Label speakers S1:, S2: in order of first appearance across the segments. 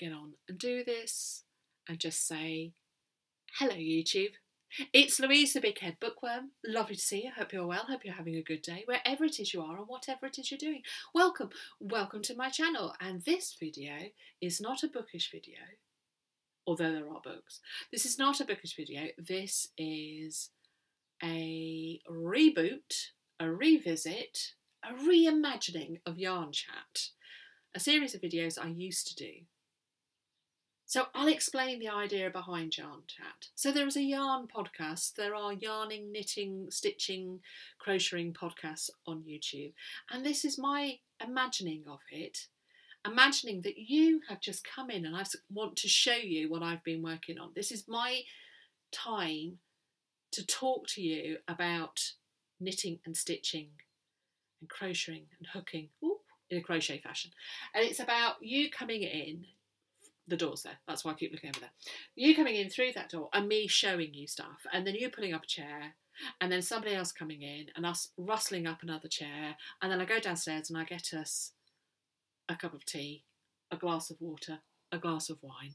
S1: get on and do this and just say, hello YouTube. It's Louise the Big Head Bookworm. Lovely to see you. Hope you're well. Hope you're having a good day wherever it is you are and whatever it is you're doing. Welcome to my channel. And this video is not a bookish video, although there are books. This is not a bookish video. This is a reboot, a revisit, a reimagining of Yarn Chat, a series of videos I used to do. So I'll explain the idea behind Yarn Chat. So there is a yarn podcast. There are yarning, knitting, stitching, crocheting podcasts on YouTube. And this is my imagining of it. Imagining that you have just come in and I want to show you what I've been working on. This is my time to talk to you about knitting and stitching and crocheting and hooking in a crochet fashion. And it's about you coming in. The door's there, that's why I keep looking over there. You coming in through that door and me showing you stuff, and then you putting up a chair, and then somebody else coming in and us rustling up another chair, and then I go downstairs and I get us a cup of tea, a glass of water, a glass of wine,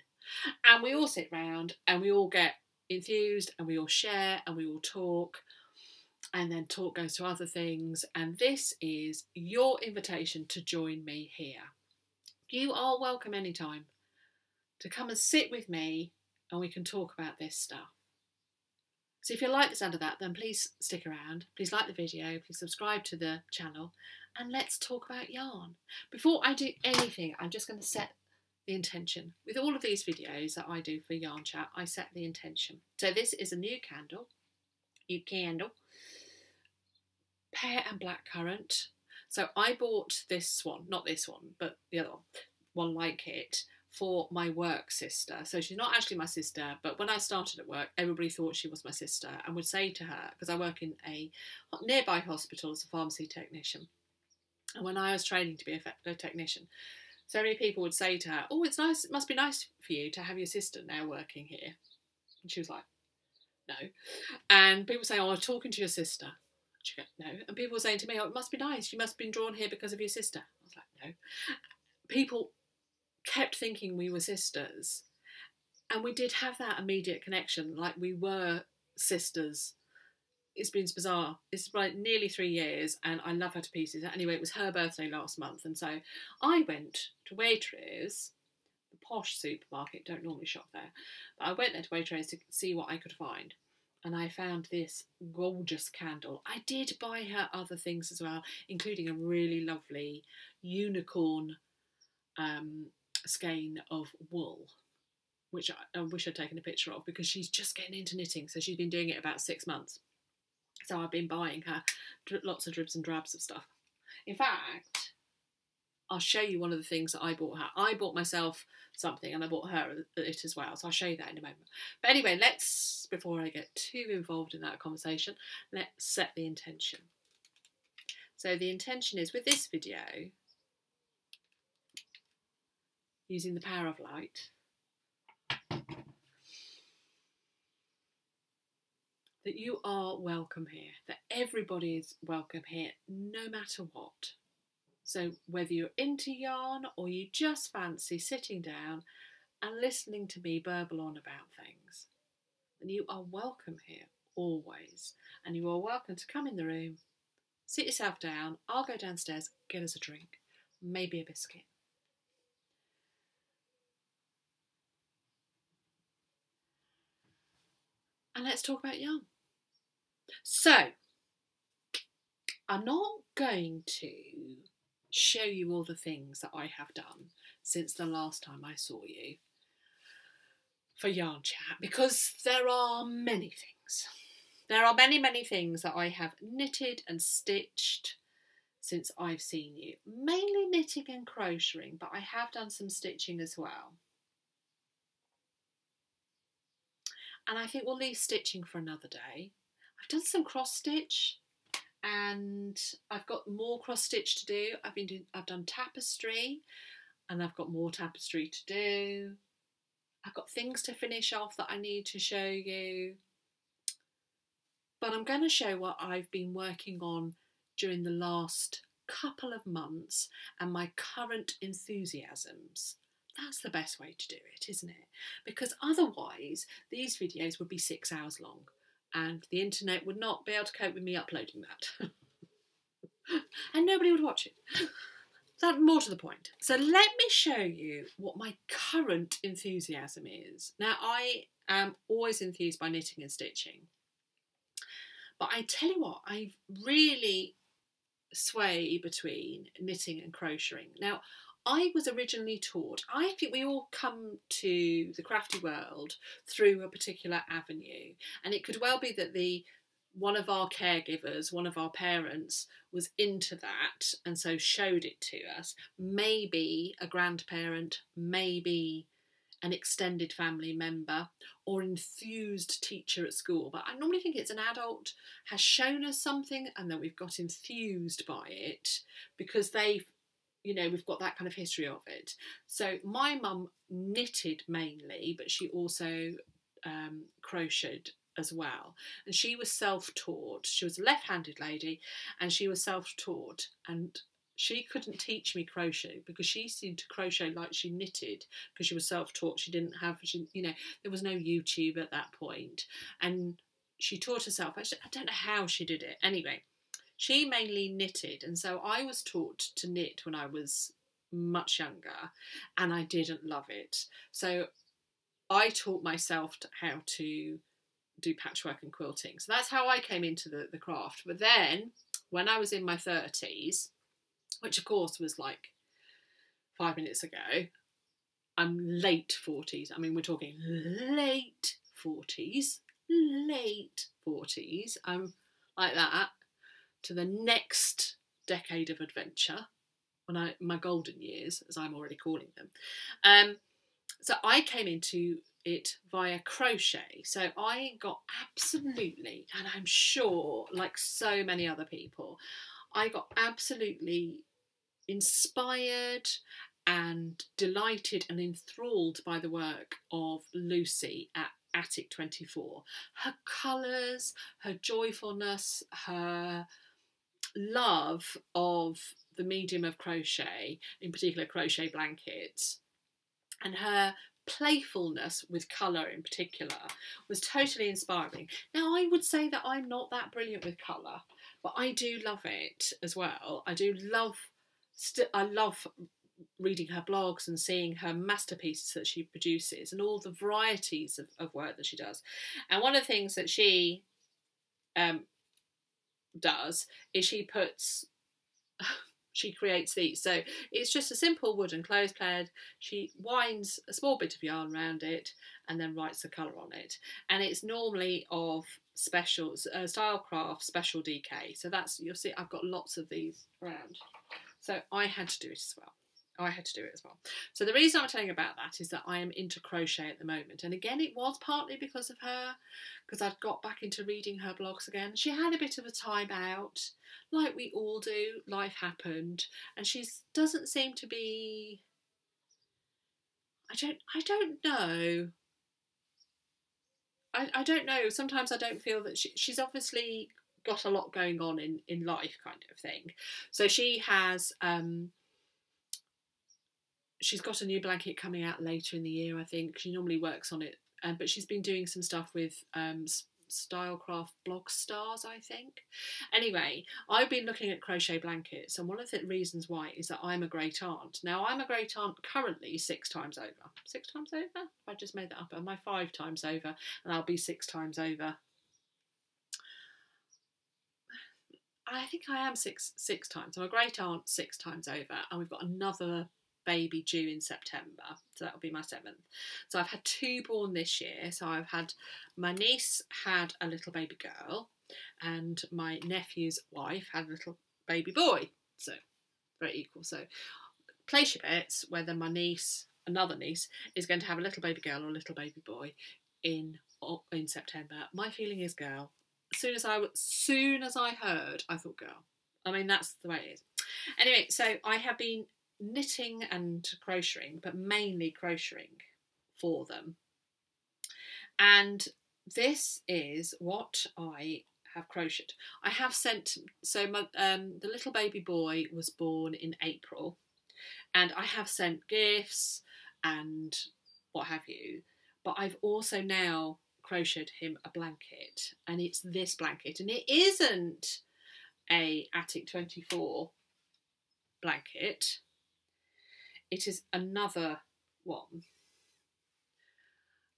S1: and we all sit round and we all get enthused and we all share and we all talk, and then talk goes to other things, and this is your invitation to join me here. You are welcome anytime to come and sit with me and we can talk about this stuff. So if you like the sound of that, then please stick around. Please like the video, please subscribe to the channel, and let's talk about yarn. Before I do anything, I'm just going to set the intention. With all of these videos that I do for Yarn Chat, I set the intention. So this is a new candle, pear and blackcurrant. So I bought this one, not this one, but the other one like it, for my work sister. So she's not actually my sister, but when I started at work, everybody thought she was my sister and would say to her, because I work in a nearby hospital as a pharmacy technician, and when I was training to be a technician, so many people would say to her, oh, it's nice, it must be nice for you to have your sister now working here. And she was like, no. And people say, oh, I'm talking to your sister. She goes, no. And people were saying to me, oh, it must be nice, you must have been drawn here because of your sister. I was like, no. People kept thinking we were sisters, and we did have that immediate connection, like we were sisters. It's been bizarre. It's like nearly 3 years and I love her to pieces. Anyway, it was her birthday last month, and so I went to Waitrose, the posh supermarket, don't normally shop there, but I went there to Waitrose to see what I could find, and I found this gorgeous candle. I did buy her other things as well, including a really lovely unicorn skein of wool, which I wish I'd taken a picture of, because she's just getting into knitting, so she's been doing it about 6 months. So I've been buying her lots of dribs and drabs of stuff. In fact, I'll show you one of the things that I bought her. I bought myself something and I bought her it as well, so I'll show you that in a moment. But anyway, before I get too involved in that conversation, let's set the intention. So the intention is, with this video, using the power of light, that you are welcome here, that everybody is welcome here, no matter what. So whether you're into yarn or you just fancy sitting down and listening to me burble on about things, then you are welcome here, always. And you are welcome to come in the room, sit yourself down, I'll go downstairs, get us a drink, maybe a biscuit. And let's talk about yarn. So, I'm not going to show you all the things that I have done since the last time I saw you for Yarn Chat, because there are many things. There are many, many things that I have knitted and stitched since I've seen you. Mainly knitting and crocheting, but I have done some stitching as well. And I think we'll leave stitching for another day. I've done some cross stitch, and I've got more cross stitch to do. I've done tapestry, and I've got more tapestry to do. I've got things to finish off that I need to show you. But I'm going to show what I've been working on during the last couple of months and my current enthusiasms That's the best way to do it, isn't it? Because otherwise these videos would be 6 hours long and the internet would not be able to cope with me uploading that. And nobody would watch it. That's more to the point. So let me show you what my current enthusiasm is. Now, I am always enthused by knitting and stitching. But I tell you what, I really sway between knitting and crocheting. Now, I was originally taught, I think we all come to the crafty world through a particular avenue. And it could well be that one of our caregivers, one of our parents was into that and so showed it to us. Maybe a grandparent, maybe an extended family member or enthused teacher at school. But I normally think it's an adult has shown us something and then we've got enthused by it because we've got that kind of history of it. So my mum knitted mainly, but she also crocheted as well, and she was self-taught. She was a left-handed lady and she was self-taught, and she couldn't teach me crochet because she seemed to crochet like she knitted because she was self-taught. There was no YouTube at that point, and she taught herself. I don't know how she did it. Anyway, she mainly knitted, and so I was taught to knit when I was much younger, and I didn't love it. So I taught myself how to do patchwork and quilting. So that's how I came into the craft. But then when I was in my 30s, which of course was like 5 minutes ago, I'm late 40s. I mean, we're talking late 40s. I'm like that to the next decade of adventure, my golden years, as I'm already calling them. So I came into it via crochet. So I got absolutely, and I'm sure like so many other people, I got absolutely inspired and delighted and enthralled by the work of Lucy at Attic 24. Her colours, her joyfulness, her love of the medium of crochet, in particular crochet blankets, and her playfulness with colour in particular was totally inspiring. Now, I would say that I'm not that brilliant with colour, but I do love it as well. I love reading her blogs and seeing her masterpieces that she produces and all the varieties of work that she does. And one of the things that she does is she creates these. So it's just a simple wooden clothes plaid. She winds a small bit of yarn around it and then writes the colour on it. And it's normally of special Stylecraft Special DK. So you'll see I've got lots of these around. So I had to do it as well. So the reason I'm telling you about that is that I am into crochet at the moment. And again, it was partly because of her, because I'd got back into reading her blogs again. She had a bit of a time out, like we all do. Life happened, and she doesn't seem to be. I don't know. I don't know. Sometimes I don't feel that she's obviously got a lot going on in life, kind of thing. So she has. She's got a new blanket coming out later in the year, I think. She normally works on it, but she's been doing some stuff with Stylecraft Blog Stars, I think. Anyway, I've been looking at crochet blankets, and one of the reasons why is that I'm a great aunt. Now, I'm a great aunt currently 6 times over. 6 times over? I just made that up. Am I 5 times over? And I'll be 6 times over. I think I am six times. I'm a great aunt 6 times over, and we've got another baby due in September, so that'll be my 7th. So I've had 2 born this year. So I've had, my niece had a little baby girl and my nephew's wife had a little baby boy, so very equal. So place your bets whether my niece, another niece, is going to have a little baby girl or a little baby boy in September. My feeling is girl. As soon as I heard, I thought girl. I mean, that's the way it is. Anyway, so I have been knitting and crocheting, but mainly crocheting for them. And this is what I have crocheted. I have sent, so the little baby boy was born in April, and I have sent gifts and what have you. But I've also now crocheted him a blanket, and it's this blanket, and it isn't a Attic 24 blanket. It is another one.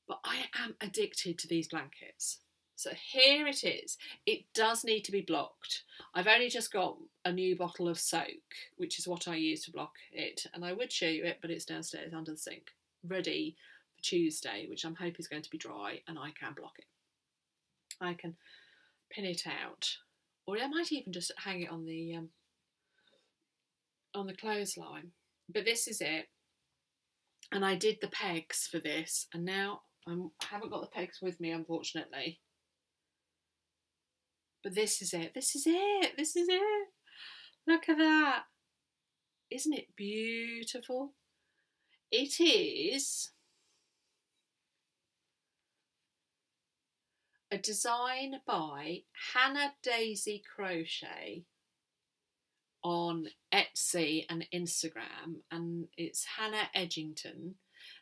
S1: But I am addicted to these blankets. So here it is. It does need to be blocked. I've only just got a new bottle of soak, which is what I use to block it. And I would show you it, but it's downstairs under the sink, ready for Tuesday, which I'm hoping is going to be dry, and I can block it. I can pin it out, or I might even just hang it on the clothesline. But this is it. And I did the pegs for this, and now I haven't got the pegs with me, unfortunately. But this is it. This is it. This is it. Look at that. Isn't it beautiful? It is a design by HannahDaisyCrochet on Etsy and Instagram, and it's Hannah Edgington,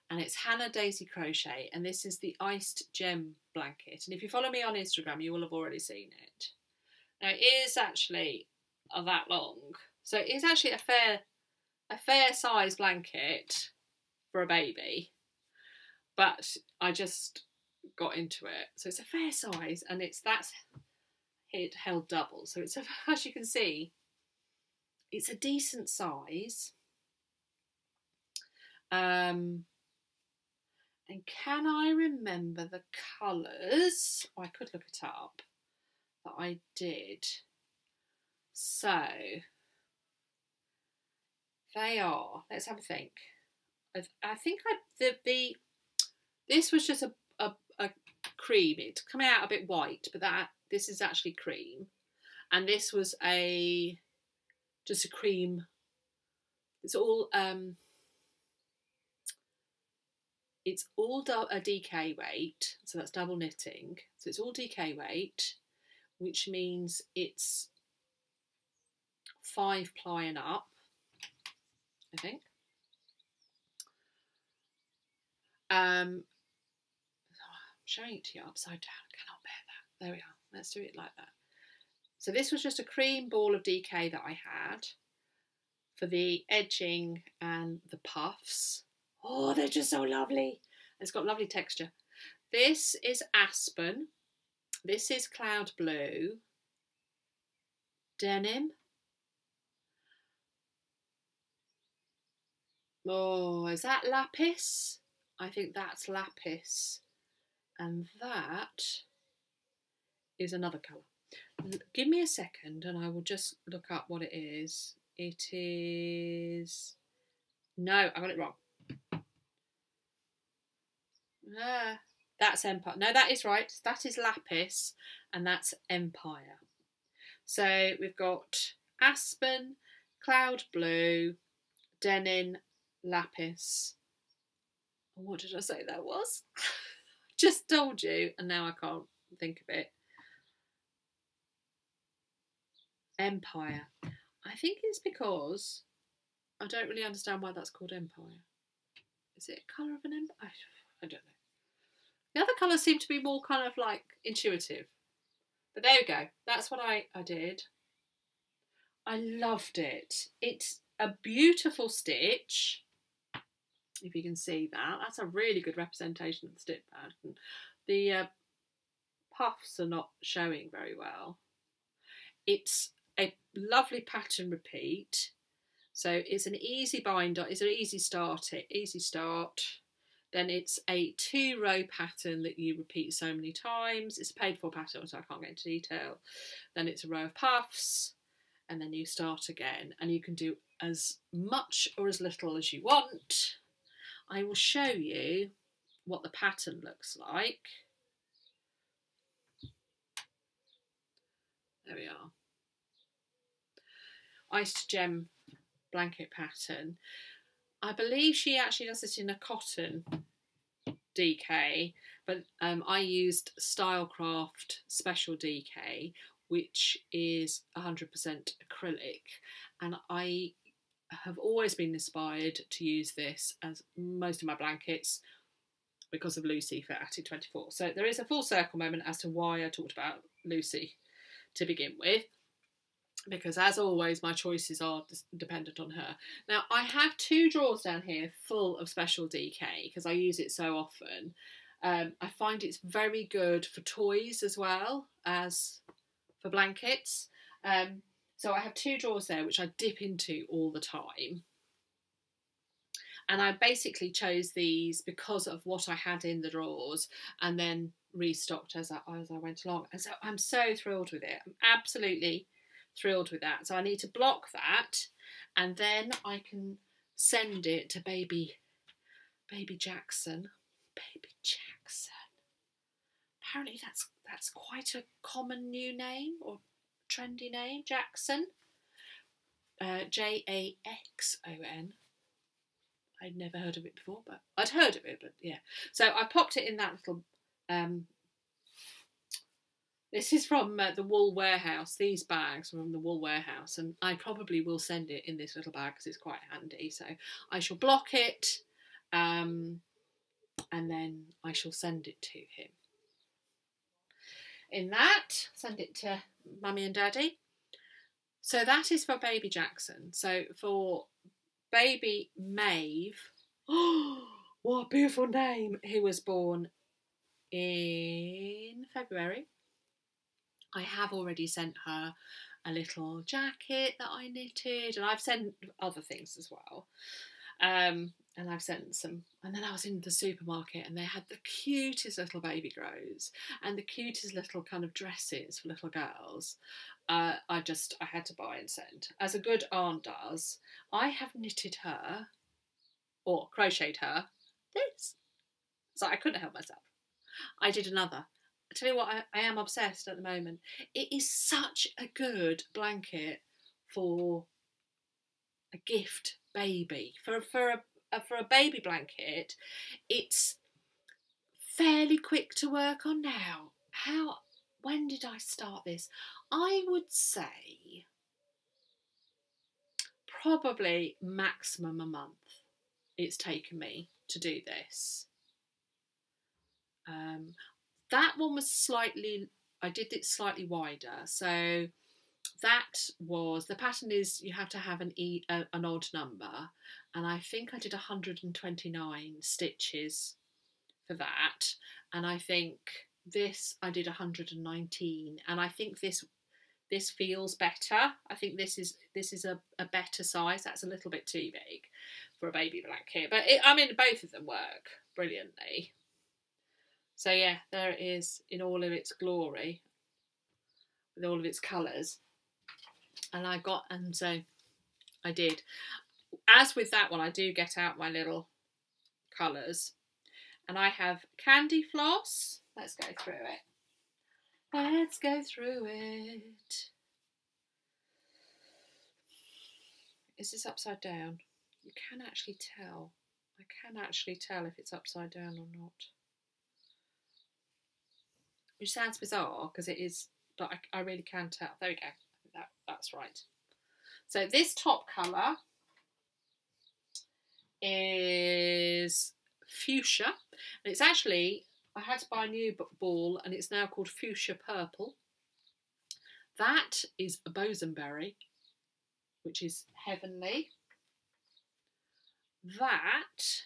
S1: and it's HannahDaisyCrochet, and this is the iced gem blanket. And if you follow me on Instagram, you will have already seen it. Now it is actually that long, so it's actually a fair size blanket for a baby, but I just got into it, so it's a fair size, and that's held double, so it's as you can see, it's a decent size. And can I remember the colours? Oh, I could look it up, but I did. So they are. Let's have a think. I think this was just a cream. It's coming out a bit white, but this is actually cream, and this was just a cream. It's all a DK weight, so that's double knitting. So it's all DK weight, which means it's 5 ply and up, I think. I'm showing it to you upside down. I cannot bear that. There we are. Let's do it like that. So this was just a cream ball of DK that I had for the edging and the puffs. Oh, they're just so lovely. It's got lovely texture. This is Aspen. This is Cloud Blue. Denim. Oh, is that Lapis? I think that's Lapis. And that is another colour. Give me a second and I will just look up what it is. It is... No, I got it wrong. That's Empire. No, that is right. That is Lapis and that's Empire. So we've got Aspen, Cloud Blue, Denim, Lapis. What did I say that was? Just told you and now I can't think of it. Empire. I think it's because I don't really understand why that's called Empire. Is it a colour of an empire? I don't know. The other colours seem to be more kind of like intuitive. But there we go. That's what I did. I loved it. It's a beautiful stitch. If you can see that. That's a really good representation of the stitch pattern. The puffs are not showing very well. It's a lovely pattern repeat. So it's an easy binder, it's an easy start. Then it's a 2-row pattern that you repeat so many times. It's a paid for pattern, so I can't get into detail. Then it's a row of puffs, and then you start again. And you can do as much or as little as you want. I will show you what the pattern looks like. There we are. Iced gem blanket pattern. I believe she actually does it in a cotton DK, but I used Stylecraft Special DK, which is 100% acrylic, and I have always been inspired to use this as most of my blankets because of Lucy for Attic 24. So there is a full circle moment as to why I talked about Lucy to begin with, because as always my choices are dependent on her. Now I have 2 drawers down here full of special DK because I use it so often. I find it's very good for toys as well as for blankets. So I have 2 drawers there which I dip into all the time. And I basically chose these because of what I had in the drawers and then restocked as I went along. And so I'm so thrilled with it. I'm absolutely thrilled with that. So I need to block that and then I can send it to baby Jackson. Baby Jackson. Apparently that's quite a common new name or trendy name, Jackson. Jackson. I'd never heard of it before, but I'd heard of it, but yeah. So I popped it in that little, this is from the Wool Warehouse, these bags from the Wool Warehouse, and I probably will send it in this little bag because it's quite handy. So I shall block it, and then I shall send it to him. In that, send it to Mummy and Daddy. So that is for baby Jackson. So for baby Maeve, oh, what a beautiful name, who was born in February. I have already sent her a little jacket that I knitted, and I've sent other things as well. And I've sent some, and then I was in the supermarket and they had the cutest little baby grows and the cutest little kind of dresses for little girls. I had to buy and send, as a good aunt does. I have knitted her, or crocheted her, this. So I couldn't help myself. I did another. I tell you what, I am obsessed at the moment. It is such a good blanket for a gift baby. For a baby blanket, it's fairly quick to work on now. When did I start this? I would say probably maximum a month it's taken me to do this. That one was I did it slightly wider. So that was, the pattern is you have to have an odd number. And I think I did 129 stitches for that. And I think this, I did 119. And I think this feels better. I think this is a better size. That's a little bit too big for a baby blanket. But I mean, both of them work brilliantly. So yeah, there it is in all of its glory, with all of its colours. And so I did. As with that one, I do get out my little colours. And I have candy floss. Let's go through it. Let's go through it. Is this upside down? You can actually tell. I can actually tell if it's upside down or not. Which sounds bizarre because it is, but I really can tell. There we go. That's right. So this top colour is fuchsia. And it's actually, I had to buy a new ball and it's now called fuchsia purple. That is a bosoneberry, which is heavenly. That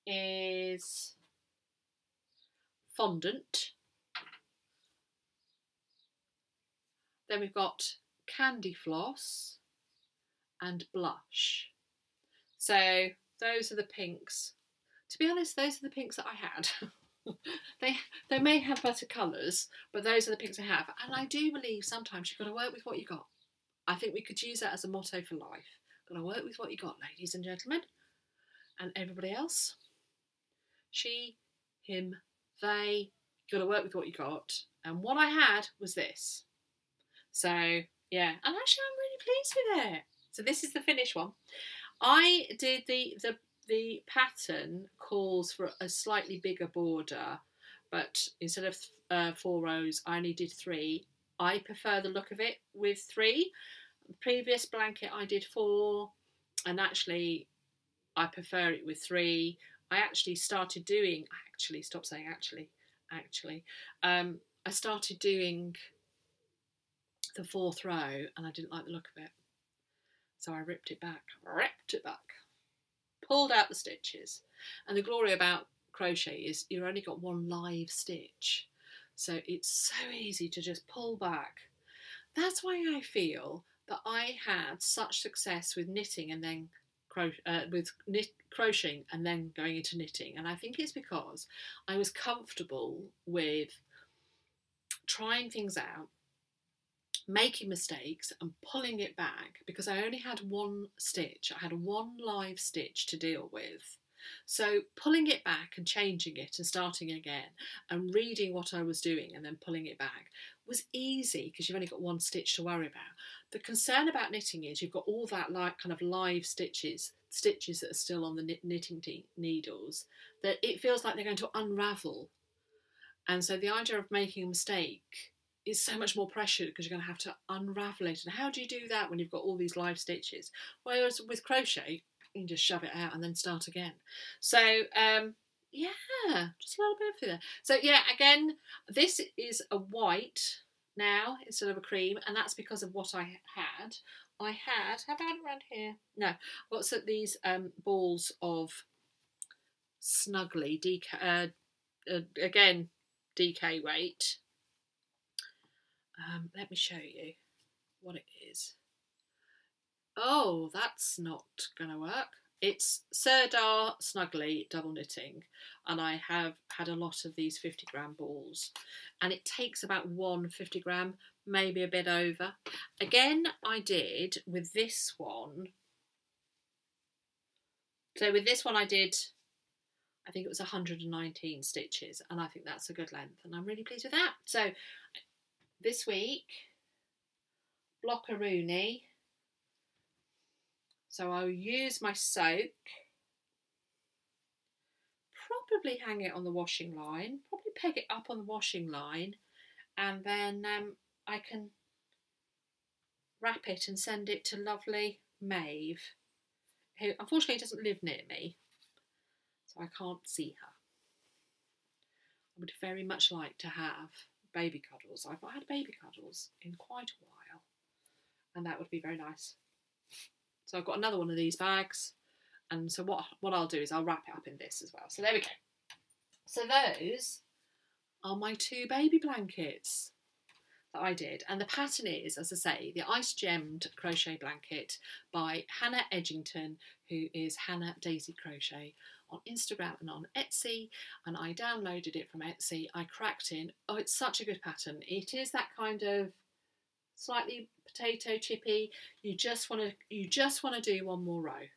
S1: is fondant. Then we've got candy floss and blush. So those are the pinks. To be honest, those are the pinks that I had. they may have better colours, but those are the pinks I have. And I do believe sometimes you've got to work with what you got. I think we could use that as a motto for life. Got to work with what you got, ladies and gentlemen. And everybody else. She, him, they. Got to work with what you got. And what I had was this. So, yeah. And actually, I'm really pleased with it. So this is the finished one. I did the pattern calls for a slightly bigger border, but instead of 4 rows, I only did 3. I prefer the look of it with 3. previous blanket I did 4, and actually I prefer it with 3. I actually started doing, stop saying actually, I started doing the 4th row and I didn't like the look of it. So I ripped it back, pulled out the stitches. And the glory about crochet is you've only got one live stitch. So it's so easy to just pull back. That's why I feel that I had such success with knitting and then crocheting and then going into knitting. And I think it's because I was comfortable with trying things out, making mistakes and pulling it back, because I only had one stitch. I had one live stitch to deal with. So pulling it back and changing it and starting again and reading what I was doing and then pulling it back was easy because you've only got one stitch to worry about. The concern about knitting is you've got all that kind of live stitches that are still on the knitting needles, that it feels like they're going to unravel. And so the idea of making a mistake is so much more pressure because you're going to have to unravel it. And how do you do that when you've got all these live stitches? Whereas with crochet, you can just shove it out and then start again. So yeah, just a little bit of there. So yeah, again, this is a white now instead of a cream, and that's because of what I had. Have I had it around here? No, I've got these balls of Snuggly, again, DK weight. Let me show you what it is. Oh, that's not going to work. It's Sirdar Snuggly double knitting, and I have had a lot of these 50-gram balls, and it takes about 1 50-gram, maybe a bit over. Again, I did with this one. So with this one I did, I think it was 119 stitches, and I think that's a good length, and I'm really pleased with that. So this week, Blockaroonie. So I'll use my soak, probably hang it on the washing line, probably peg it up on the washing line, and then I can wrap it and send it to lovely Maeve, who unfortunately doesn't live near me, so I can't see her. I would very much like to have baby cuddles. I've not had baby cuddles in quite a while, and that would be very nice. So I've got another one of these bags, and so what I'll do is I'll wrap it up in this as well. So there we go. So those are my 2 baby blankets that I did, and the pattern is, as I say, the Ice Gemmed Crochet Blanket by Hannah Edgington, who is HannahDaisyCrochet on Instagram and on Etsy, and I downloaded it from Etsy. I cracked in. Oh, it's such a good pattern. It is that kind of slightly potato chippy. You just want to do one more row.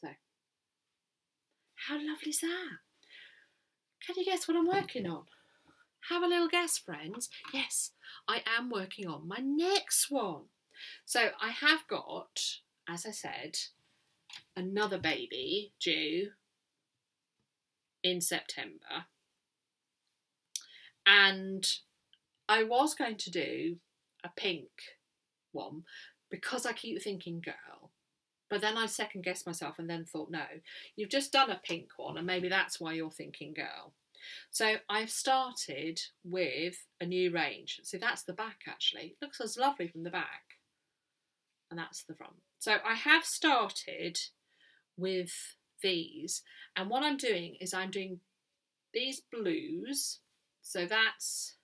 S1: So how lovely is that? Can you guess what I'm working on? Have a little guess, friends. Yes, I am working on my next one. So I have got, as I said, another baby due in September, and I was going to do a pink one because I keep thinking girl, but then I second guessed myself and then thought, no, you've just done a pink one and maybe that's why you're thinking girl. So I've started with a new range. See, that's the back actually. It looks as lovely from the back, and that's the front. So I have started with these, and what I'm doing is I'm doing these blues. So that's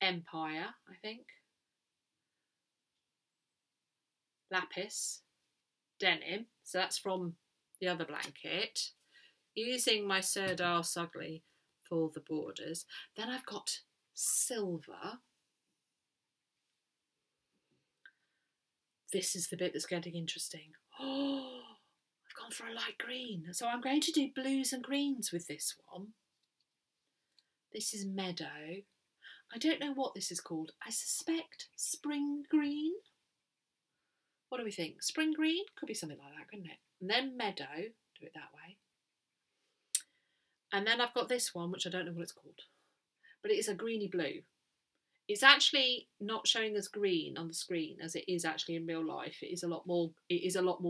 S1: Empire, I think, Lapis, Denim, so that's from the other blanket, using my Sirdar Snuggly for the borders. Then I've got silver. This is the bit that's getting interesting. Oh, I've gone for a light green, so I'm going to do blues and greens with this one. This is Meadow. I don't know what this is called. I suspect spring green. What do we think? Spring green? Could be something like that, couldn't it? And then Meadow. Do it that way. And then I've got this one, which I don't know what it's called. But it is a greeny blue. It's actually not showing as green on the screen as it is actually in real life. It is a lot more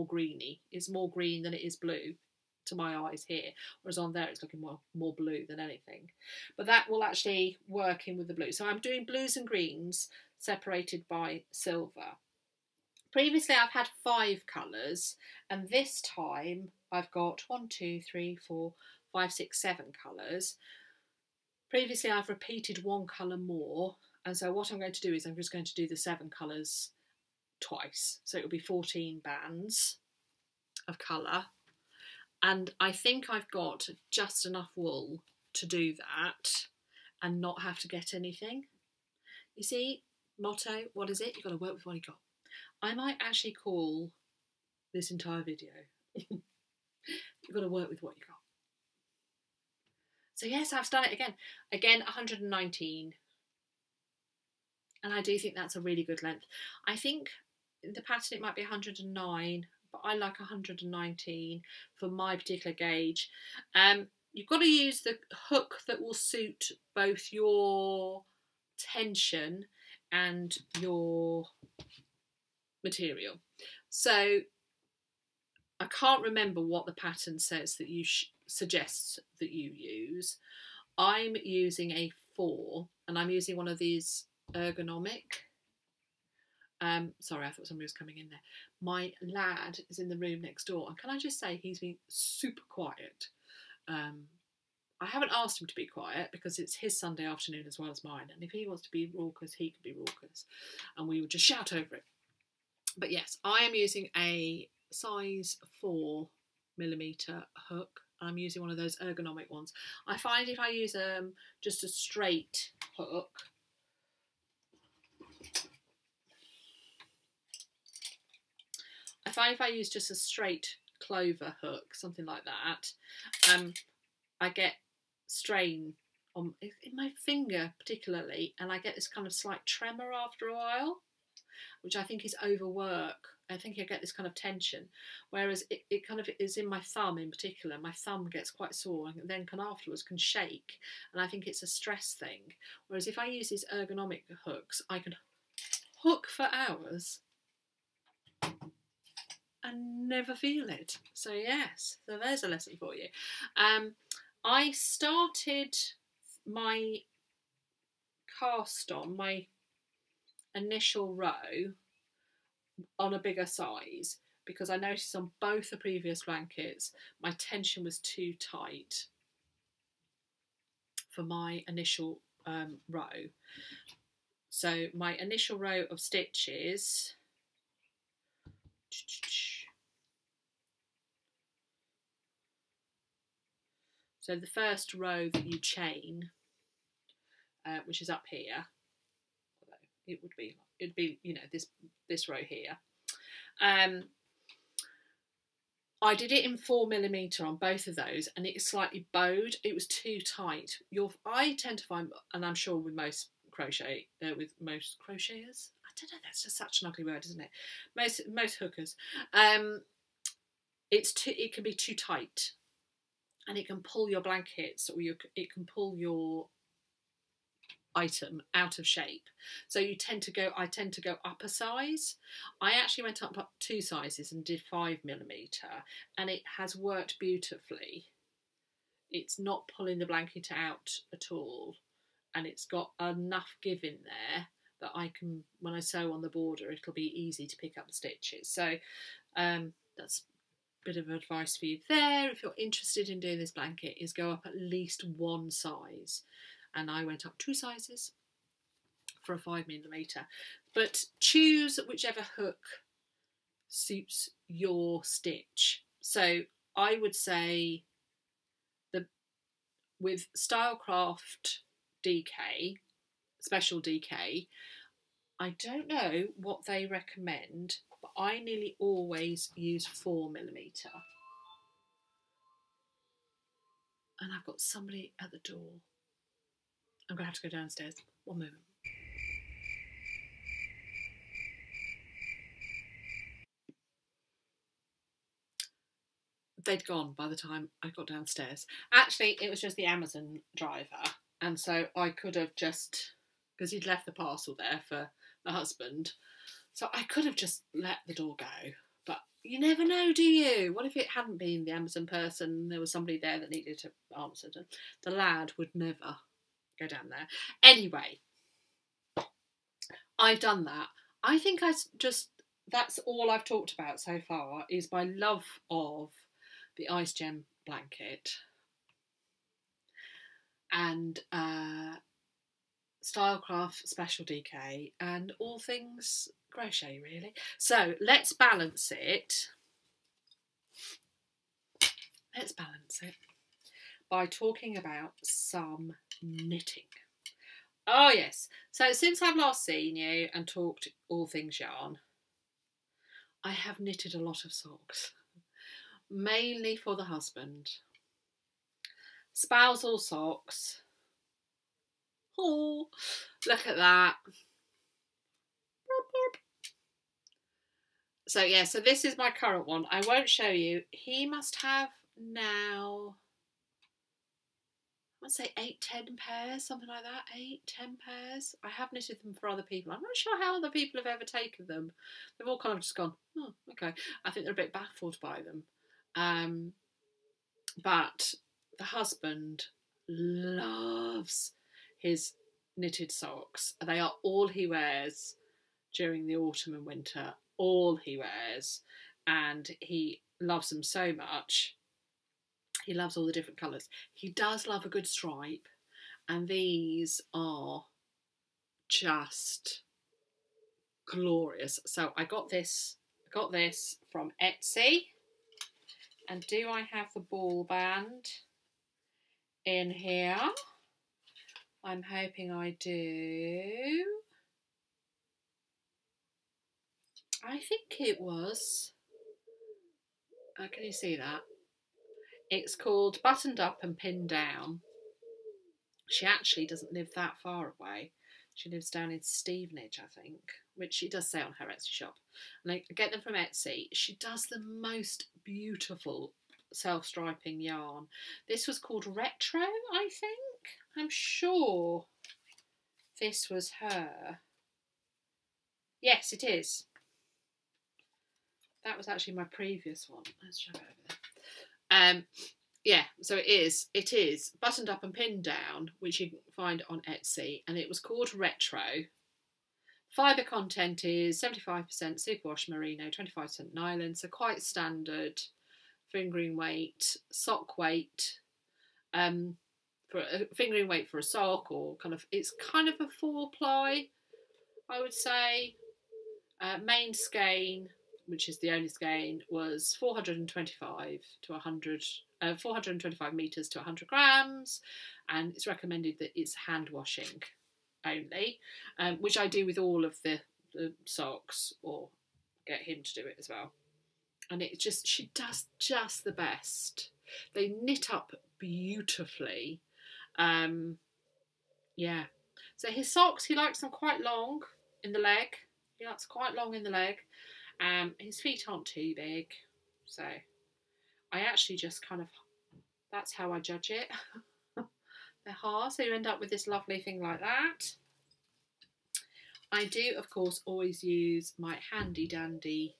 S1: greeny. It's more green than it is blue to my eyes here, whereas on there it's looking more blue than anything. But that will actually work in with the blue. So I'm doing blues and greens separated by silver. Previously I've had 5 colours, and this time I've got 1, 2, 3, 4, 5, 6, 7 colours. Previously I've repeated 1 colour more, and so what I'm going to do is I'm just going to do the 7 colours twice. So it'll be 14 bands of colour, and I think I've got just enough wool to do that and not have to get anything. You see, motto, what is it? You've got to work with what you got. I might actually call this entire video you've got to work with what you got. So yes, I've done it again. Again, 119. And I do think that's a really good length. I think the pattern it might be 109, but I like 119 for my particular gauge. You've got to use the hook that will suit both your tension and your material. So I can't remember what the pattern says that you suggests that you use. I'm using a 4, and I'm using one of these ergonomic. Sorry, I thought somebody was coming in there. My lad is in the room next door, and can I just say he's been super quiet. I haven't asked him to be quiet because it's his Sunday afternoon as well as mine, and if he wants to be raucous, he can be raucous, and we would just shout over it. But yes, I am using a size 4mm hook. I'm using one of those ergonomic ones. I find if I use just a straight hook, just a straight clover hook, something like that, I get strain in my finger particularly, and I get this kind of slight tremor after a while, which I think is overwork. I think I get this kind of tension, whereas it kind of is in my thumb in particular. My thumb gets quite sore and then afterwards can shake, and I think it's a stress thing. Whereas if I use these ergonomic hooks, I can hook for hours and never feel it. So yes, so there's a lesson for you. I started my cast on, my initial row, on a bigger size because I noticed on both the previous blankets my tension was too tight for my initial row. So my initial row of stitches, so the first row that you chain, which is up here, it'd be you know, this row here. I did it in 4mm on both of those, and it slightly bowed. It was too tight. I tend to find, and I'm sure with most crocheters, I don't know, that's just such an ugly word, isn't it? Most hookers, it can be too tight, and it can pull your blankets, or it can pull your item out of shape. So I tend to go up a size. I actually went up 2 sizes and did 5mm, and it has worked beautifully. It's not pulling the blanket out at all, and it's got enough give in there that I can, when I sew on the border, it'll be easy to pick up the stitches. So that's a bit of advice for you there. If you're interested in doing this blanket, is go up at least 1 size. And I went up 2 sizes for a 5mm. But choose whichever hook suits your stitch. So I would say with Stylecraft DK, Special DK, I don't know what they recommend, but I nearly always use 4mm. And I've got somebody at the door. I'm going to have to go downstairs. One moment. They'd gone by the time I got downstairs. Actually, it was just the Amazon driver, and so I could have just because he'd left the parcel there for the husband. So I could have just let the door go, but you never know, do you? What if it hadn't been the Amazon person and there was somebody there that needed to answer? The lad would never go down there. Anyway, I've done that. I think that's all I've talked about so far, is my love of the Ice Gem blanket and Stylecraft Special DK and all things crochet, really. So let's balance it. Let's balance it by talking about some knitting. Oh yes, so since I've last seen you and talked all things yarn, I have knitted a lot of socks, mainly for the husband. Spousal socks. Oh, look at that. So yeah, so this is my current one. I won't show you. He must have now, I would say 8-10 pairs, something like that. 8-10 pairs. I have knitted them for other people. I'm not sure how other people have ever taken them. They've all kind of just gone, oh, okay. I think they're a bit baffled by them. But the husband loves his knitted socks. They are all he wears during the autumn and winter. All he wears. And he loves them so much. He loves all the different colours. He does love a good stripe, and these are just glorious. So I got this from Etsy, and do I have the ball band in here? I'm hoping I do. I think it was. Can you see that? It's called Buttoned Up and Pinned Down. She actually doesn't live that far away. She lives down in Stevenage, I think, which she does say on her Etsy shop. And I get them from Etsy. She does the most beautiful self-striping yarn. This was called Retro, I think. I'm sure this was her. Yes, it is. That was actually my previous one. Let's show it over there. Yeah, so it is Buttoned Up and Pinned Down, which you can find on Etsy, and it was called Retro. Fibre content is 75% superwash merino, 25% nylon, so quite standard fingering weight, sock weight, for a fingering weight for a sock, or it's kind of a 4-ply, I would say. Main skein, which is the only skein, was 425 to 100, 425 metres to 100 grams, and it's recommended that it's hand washing only, which I do with all of the socks, or get him to do it as well. And it just, she does just the best. They knit up beautifully. Yeah. So his socks, he likes them quite long in the leg. He likes quite long in the leg. His feet aren't too big, so I actually just that's how I judge it. They're hard, so you end up with this lovely thing like that. I do, of course, always use my handy dandy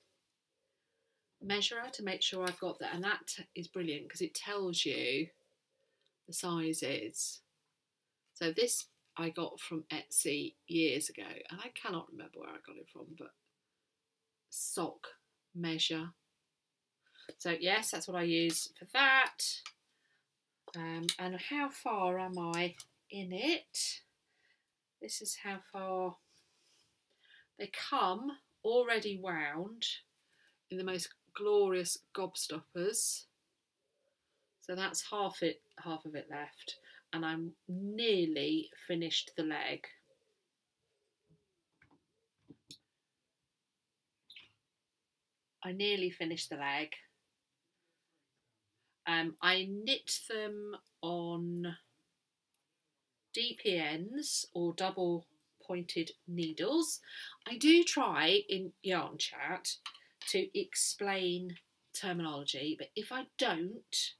S1: measurer to make sure I've got that, and that is brilliant because it tells you the sizes. So this I got from Etsy years ago, and I cannot remember where I got it from, but sock measure. So yes, that's what I use for that. And how far am I in it? This is how far. They come already wound in the most glorious gobstoppers. So that's half of it left, and I'm nearly finished the leg. I nearly finished the leg. I knit them on DPNs, or double pointed needles. I do try in yarn chat to explain terminology, but if I don't,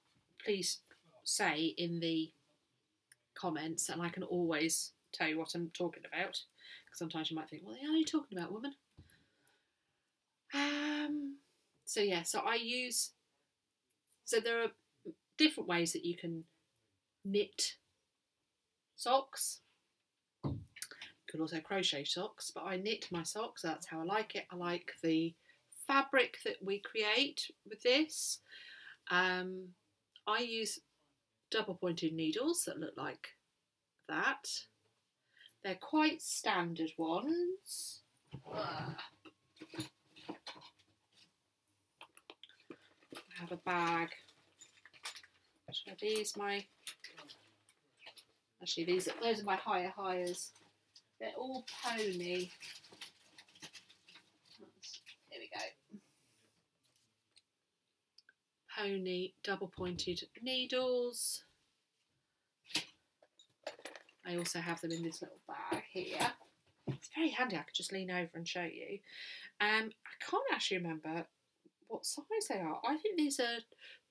S1: please say in the comments and I can always tell you what I'm talking about, because sometimes you might think, well, are you talking about, woman? So yeah, so there are different ways that you can knit socks. You could also crochet socks, but I knit my socks. That's how I like it. I like the fabric that we create with this. I use double pointed needles that look like that. They're quite standard ones. I have a bag. So these those are my hires. They're all pony. Here we go. Pony double pointed needles. I also have them in this little bag here. It's very handy. I could just lean over and show you. I can't actually remember what size they are. I think these are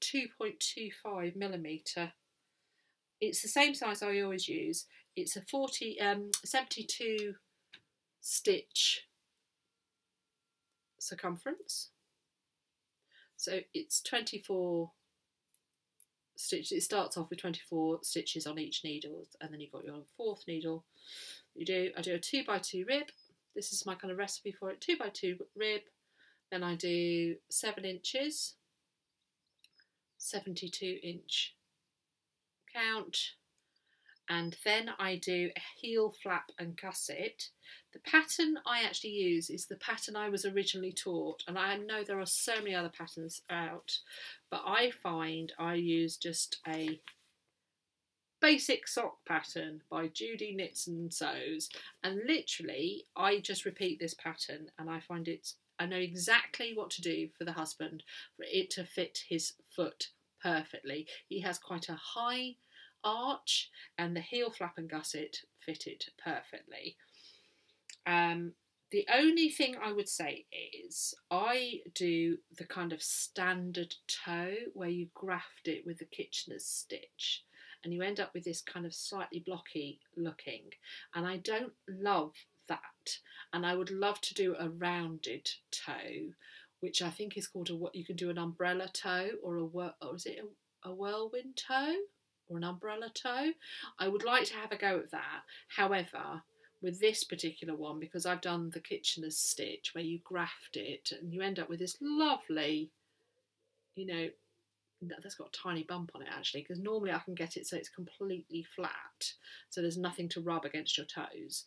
S1: 2.25mm. It's the same size I always use. It's a 72 stitch circumference. So it's 24 stitches. It starts off with 24 stitches on each needle, and then you've got your fourth needle. I do a 2x2 rib. This is my kind of recipe for it. 2x2 rib. Then I do 7 inches, 72-inch count, and then I do a heel flap and gusset. The pattern I actually use is the pattern I was originally taught, and I know there are so many other patterns out, but I find I use just a basic sock pattern by Judy Knits and Sews, and literally I just repeat this pattern, and I find I know exactly what to do for the husband for it to fit his foot perfectly. He has quite a high arch, and the heel flap and gusset fit it perfectly. The only thing I would say is I do the kind of standard toe where you graft it with the Kitchener's stitch, and you end up with this kind of slightly blocky looking, and I don't love that. And I would love to do a rounded toe, which I think is called you can do an umbrella toe, or is it a whirlwind toe or an umbrella toe? I would like to have a go at that. However, with this particular one, because I've done the Kitchener's stitch where you graft it and you end up with this lovely, that's got a tiny bump on it actually, because normally I can get it so it's completely flat, so there's nothing to rub against your toes.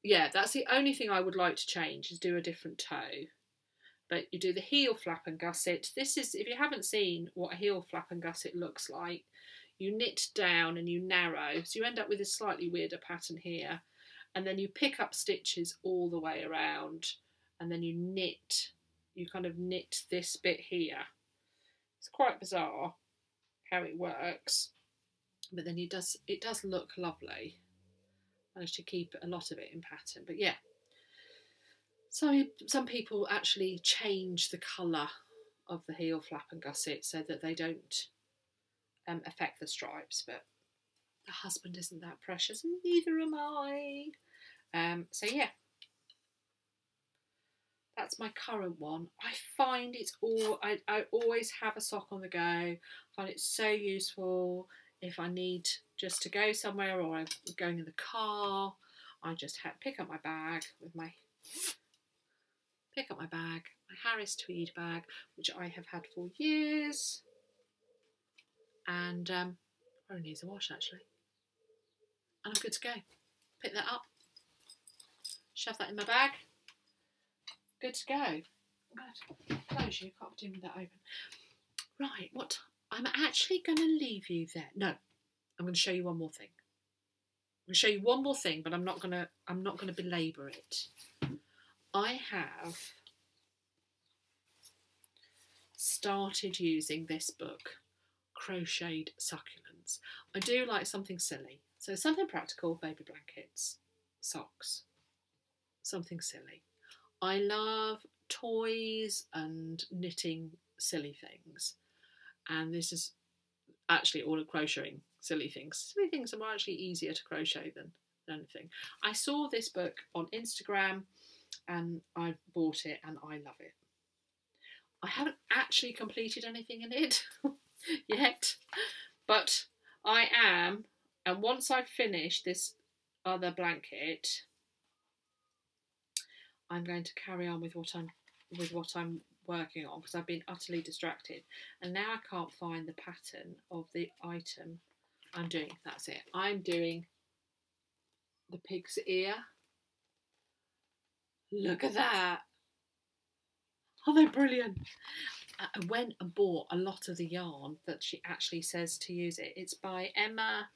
S1: Yeah, that's the only thing I would like to change, is do a different toe. But you do the heel flap and gusset. This is, if you haven't seen what a heel flap and gusset looks like, you knit down and you narrow, so you end up with a slightly weirder pattern here, and then you pick up stitches all the way around, and then you kind of knit this bit here. It's quite bizarre how it works, but then it does look lovely. Managed to keep a lot of it in pattern, but yeah. Some people actually change the colour of the heel flap and gusset so that they don't affect the stripes, but the husband isn't that precious, and neither am I. So yeah, that's my current one. I find I always have a sock on the go. I find it so useful if I need just to go somewhere, or I'm going in the car. I just pick up my bag, my Harris tweed bag, which I have had for years, and probably needs a wash actually, and I'm good to go. Pick that up, shove that in my bag, good to go. I'm going to close you, can't do with that open. Right, I'm actually going to leave you there. No, I'm going to show you one more thing. I'm going to show you one more thing, but I'm not going to belabour it. I have started using this book, Crocheted Succulents. I do like something silly, so something practical, baby blankets, socks, something silly. I love toys and knitting silly things, and this is actually all of crocheting silly things. Silly things are actually easier to crochet than anything. I saw this book on Instagram and I bought it and I love it. I haven't actually completed anything in it yet, but I am, and once I've finished this other blanket, I'm going to carry on with what I'm working on, because I've been utterly distracted and now I can't find the pattern of the item I'm doing. That's it. I'm doing the pig's ear. Look at that. Oh, they're brilliant. I went and bought a lot of the yarn that she actually says to use it. It's by Emma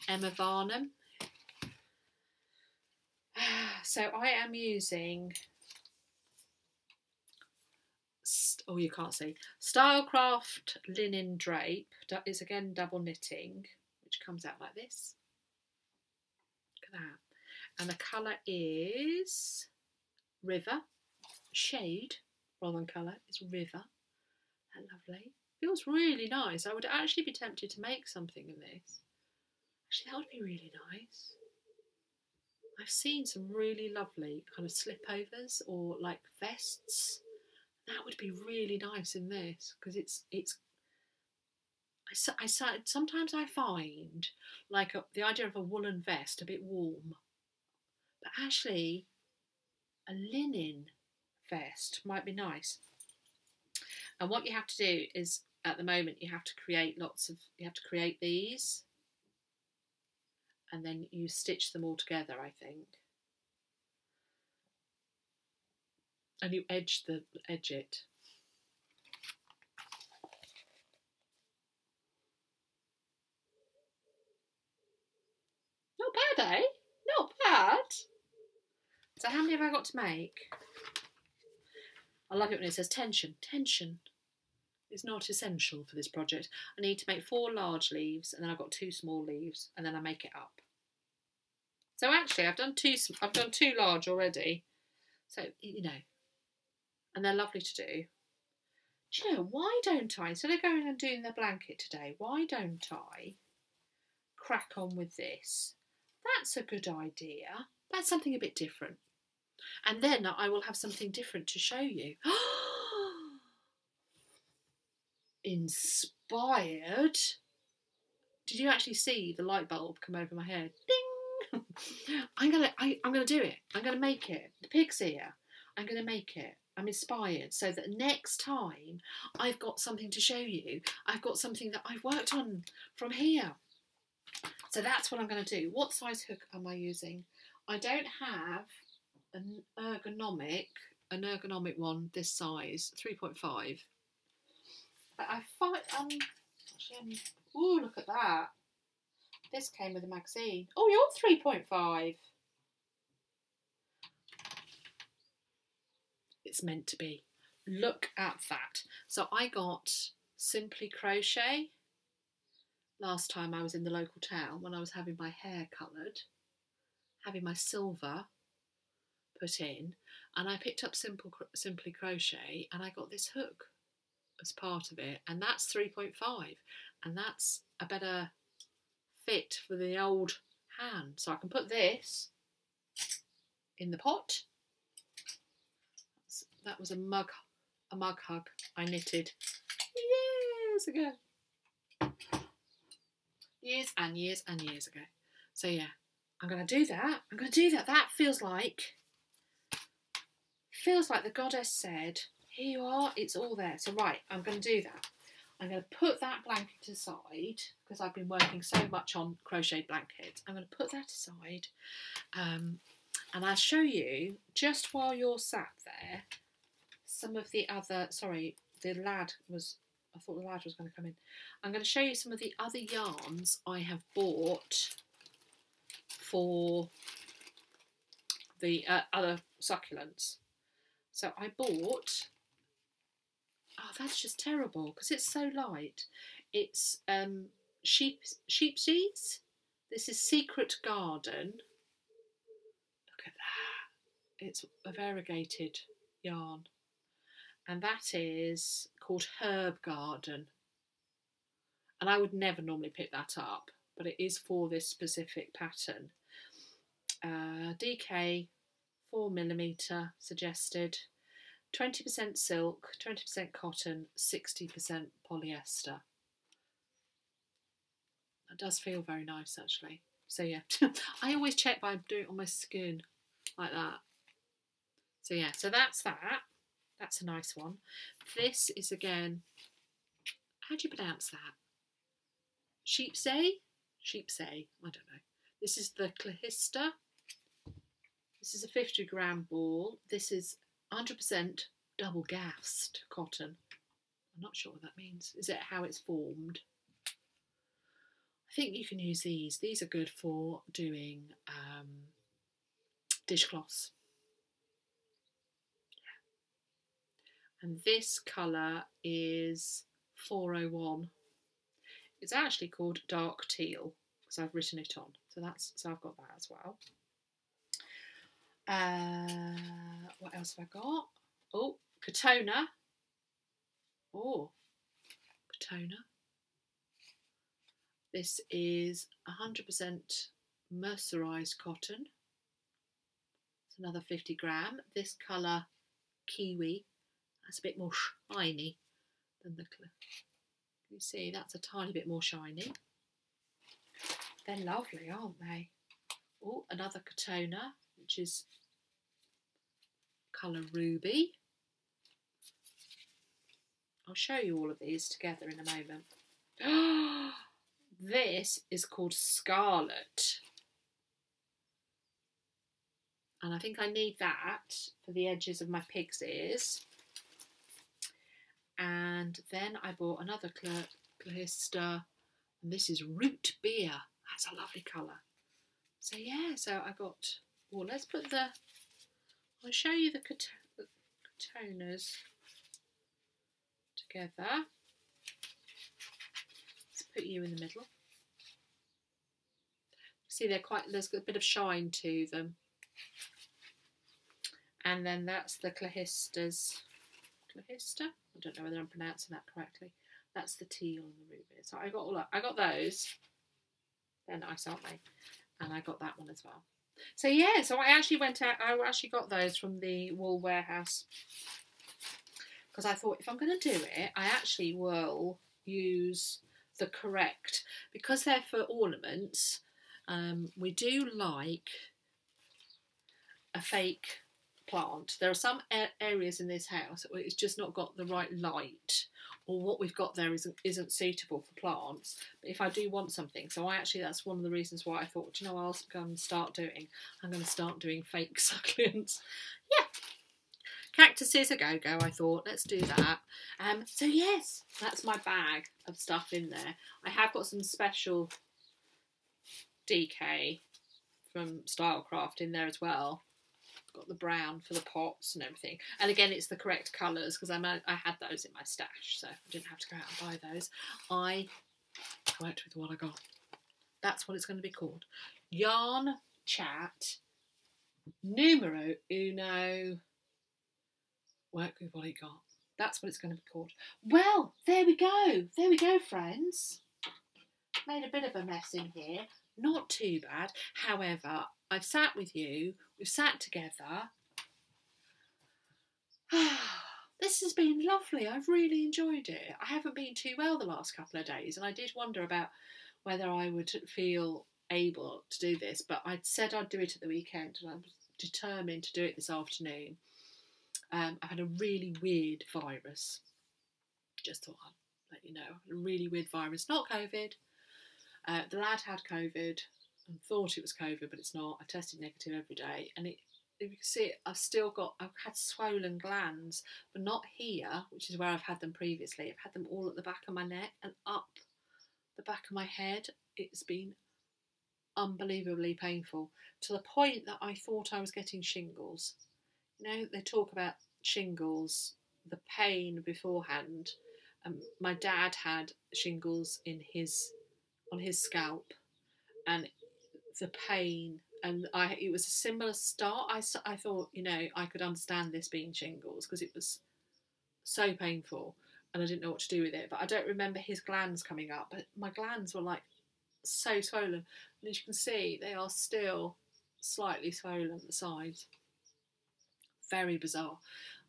S1: Varnam. So I am using, oh, you can't see, Stylecraft linen drape. It's again double knitting, which comes out like this. Look at that. And the colour is River. Shade rather than colour is River. That lovely. Feels really nice. I would actually be tempted to make something in this. Actually, that would be really nice. I've seen some really lovely kind of slipovers or like vests. That would be really nice in this, because sometimes I find like the idea of a woolen vest a bit warm, but actually a linen vest might be nice. And what you have to do is, at the moment, you have to create these, and then you stitch them all together, I think, and you edge it. Not bad, eh? Not bad. So how many have I got to make? I love it when it says tension. Tension is not essential for this project. I need to make 4 large leaves, and then I've got 2 small leaves, and then I make it up. So actually, I've done 2 large already. So, you know, and they're lovely to do. Do you know, why don't I, instead of going and doing the blanket today, why don't I crack on with this? That's a good idea. That's something a bit different. And then I will have something different to show you. Inspired. Did you actually see the light bulb come over my head? Ding! I'm gonna do it. I'm gonna make it. The pig's ear. I'm gonna make it. I'm inspired, so that next time I've got something to show you. I've got something that I've worked on from here. So that's what I'm going to do. What size hook am I using? I don't have an ergonomic one this size, 3.5. But I find oh, look at that. This came with a magazine. Oh, you're 3.5. It's meant to be. Look at that. So I got Simply Crochet last time I was in the local town when I was having my hair coloured, having my silver put in, and I picked up Simply Crochet and I got this hook as part of it, and that's 3.5, and that's a better fit for the old hand. So I can put this in the pot. That was a mug hug I knitted years ago. Years and years and years ago. So yeah, I'm going to do that. I'm going to do that. That feels like the goddess said, here you are, it's all there. So right, I'm going to do that. I'm going to put that blanket aside, because I've been working so much on crocheted blankets. I'm going to put that aside, and I'll show you, just while you're sat there, some of the other, sorry, I thought the lad was going to come in. I'm going to show you some of the other yarns I have bought for the other succulents. So I bought, oh, that's just terrible because it's so light. It's sheepseeds. This is Secret Garden. Look at that. It's a variegated yarn. And that is called Herb Garden. and I would never normally pick that up, but it is for this specific pattern. DK 4mm suggested, 20% silk, 20% cotton, 60% polyester. That does feel very nice actually. So yeah, I always check by doing it on my skin like that. So yeah, so that's that. That's a nice one. This is again, how do you pronounce that? Sheepsay? Sheepsay, I don't know. This is the Clohista. This is a 50-gram ball. This is 100% double gassed cotton. I'm not sure what that means. Is it how it's formed? I think you can use these. These are good for doing dishcloths. Yeah. And this colour is 401. It's actually called dark teal because I've written it on. So I've got that as well. What else have I got? Oh, Katona. Oh, Katona. This is 100% mercerised cotton. It's another 50-gram. This colour, kiwi, that's a bit more shiny than the colour. You see, that's a tiny bit more shiny. They're lovely, aren't they? Oh, another Katona, which is colour ruby. I'll show you all of these together in a moment. This is called Scarlet. And I think I need that for the edges of my pig's ears. And then I bought another Clohista, and this is Root Beer. That's a lovely colour. So yeah, so I got, well, let's put the, I'll show you the Katonas together. Let's put you in the middle. See, they're quite, there's a bit of shine to them. And then that's the Clohistas. Clohista? I don't know whether I'm pronouncing that correctly. That's the teal and the ruby. So I got those. They're nice, aren't they? And I got that one as well. So yeah, so I actually went out, I actually got those from the wool warehouse. Because I thought if I'm going to do it, I actually will use the correct, because they're for ornaments, we do like a fake plant. There are some areas in this house where it's just not got the right light, or what we've got there isn't suitable for plants. But if I do want something, so that's one of the reasons why I thought, you know, I'm going to start doing fake succulents. Yeah, cactuses a go-go. I thought, let's do that. So yes, that's my bag of stuff in there. I have got some special DK from Stylecraft in there as well. Got the brown for the pots and everything, and again it's the correct colours because I had those in my stash, so I didn't have to go out and buy those. I worked with what I got. That's what it's going to be called. Yarn Chat Numero Uno. Work with what you got. That's what it's going to be called. Well, there we go, friends. Made a bit of a mess in here. Not too bad. However, I've sat with you. We've sat together. This has been lovely. I've really enjoyed it. I haven't been too well the last couple of days, and I did wonder about whether I would feel able to do this, but I'd said I'd do it at the weekend, and I was determined to do it this afternoon. I've had a really weird virus. Just thought I'd let you know. A really weird virus. Not COVID. The lad had COVID and thought it was COVID, but it's not. I tested negative every day, and if you can see it, I've had swollen glands, but not here, which is where I've had them previously. I've had them all at the back of my neck and up the back of my head. It's been unbelievably painful, to the point that I thought I was getting shingles. You know, they talk about shingles, the pain beforehand. My dad had shingles on his scalp, and the pain, and it was a similar start. I thought, you know, I could understand this being shingles because it was so painful. and I didn't know what to do with it. But I don't remember his glands coming up, but my glands were like so swollen. And as you can see, they are still slightly swollen at the sides. Very bizarre.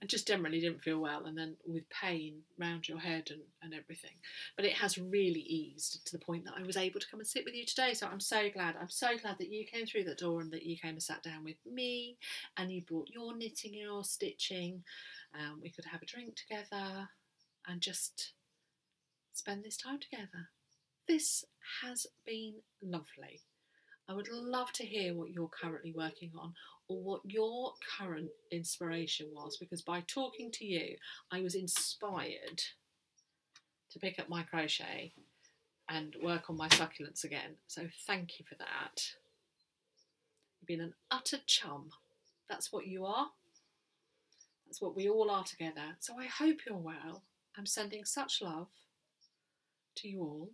S1: I just generally didn't feel well, and then with pain round your head and everything. But it has really eased to the point that I was able to come and sit with you today. So I'm so glad. I'm so glad that you came through that door and that you came and sat down with me and you brought your knitting and your stitching. We could have a drink together and just spend this time together. This has been lovely. I would love to hear what you're currently working on or what your current inspiration was, because by talking to you, I was inspired to pick up my crochet and work on my succulents again. So thank you for that. You've been an utter chum. That's what you are. That's what we all are together. So I hope you're well. I'm sending such love to you all.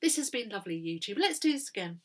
S1: This has been lovely, YouTube. Let's do this again.